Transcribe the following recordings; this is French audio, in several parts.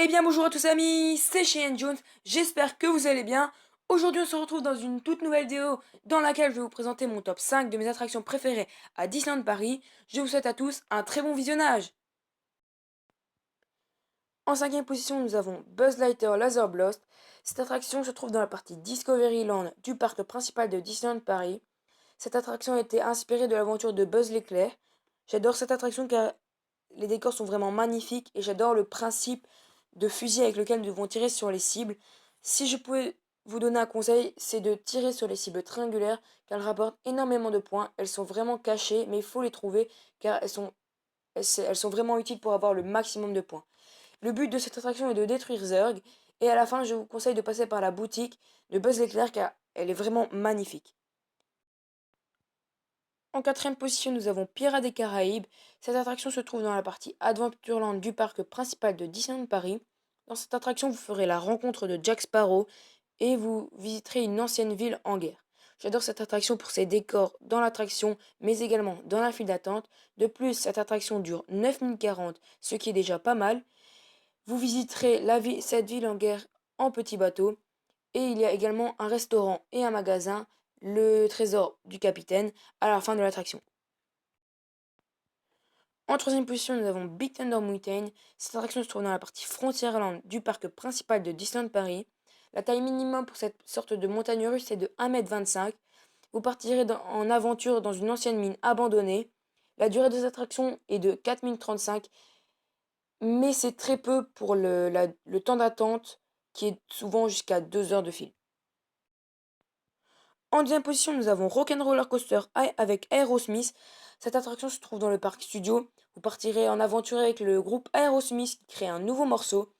Eh bien bonjour à tous amis, c'est Cheyenne Jones, j'espère que vous allez bien. Aujourd'hui on se retrouve dans une toute nouvelle vidéo dans laquelle je vais vous présenter mon top 5 de mes attractions préférées à Disneyland Paris. Je vous souhaite à tous un très bon visionnage. En cinquième position nous avons Buzz Lightyear Laser Blast. Cette attraction se trouve dans la partie Discoveryland du parc principal de Disneyland Paris. Cette attraction a été inspirée de l'aventure de Buzz l'éclair. J'adore cette attraction car les décors sont vraiment magnifiques et j'adore le principe de fusil avec lequel nous devons tirer sur les cibles. Si je pouvais vous donner un conseil, c'est de tirer sur les cibles triangulaires car elles rapportent énormément de points. Elles sont vraiment cachées, mais il faut les trouver car elles sont vraiment utiles pour avoir le maximum de points. Le but de cette attraction est de détruire Zurg et à la fin, je vous conseille de passer par la boutique de Buzz l'éclair car elle est vraiment magnifique. En quatrième position, nous avons Pirates des Caraïbes. Cette attraction se trouve dans la partie Adventureland du parc principal de Disneyland Paris. Dans cette attraction, vous ferez la rencontre de Jack Sparrow et vous visiterez une ancienne ville en guerre. J'adore cette attraction pour ses décors dans l'attraction, mais également dans la file d'attente. De plus, cette attraction dure 9 minutes 40, ce qui est déjà pas mal. Vous visiterez cette ville en guerre en petit bateau. Et il y a également un restaurant et un magasin, le trésor du capitaine, à la fin de l'attraction. En troisième position, nous avons Big Thunder Mountain. Cette attraction se trouve dans la partie Frontierland du parc principal de Disneyland Paris. La taille minimum pour cette sorte de montagne russe est de 1,25 m. Vous partirez en aventure dans une ancienne mine abandonnée. La durée des attractions est de 4 minutes 35, mais c'est très peu pour le temps d'attente qui est souvent jusqu'à 2 heures de fil. En deuxième position, nous avons Rock'n'Roller Coaster avec Aerosmith. Cette attraction se trouve dans le parc studio. Vous partirez en aventure avec le groupe Aerosmith qui crée un nouveau morceau.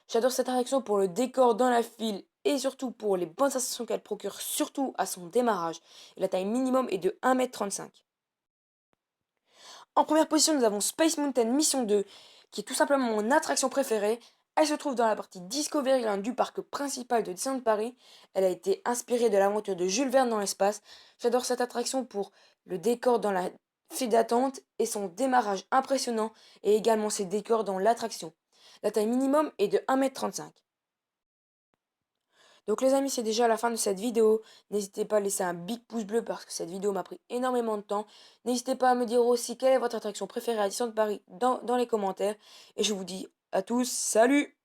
J'adore cette attraction pour le décor dans la file et surtout pour les bonnes sensations qu'elle procure, surtout à son démarrage. Et la taille minimum est de 1,35 m. En première position, nous avons Space Mountain Mission 2, qui est tout simplement mon attraction préférée. Elle se trouve dans la partie Discoveryland du parc principal de Disneyland Paris. Elle a été inspirée de l'aventure de Jules Verne dans l'espace. J'adore cette attraction pour le décor dans la file d'attente et son démarrage impressionnant et également ses décors dans l'attraction. La taille minimum est de 1,35 m. Donc les amis, c'est déjà la fin de cette vidéo. N'hésitez pas à laisser un big pouce bleu parce que cette vidéo m'a pris énormément de temps. N'hésitez pas à me dire aussi quelle est votre attraction préférée à Disneyland Paris dans les commentaires. Et je vous dis à tous, salut!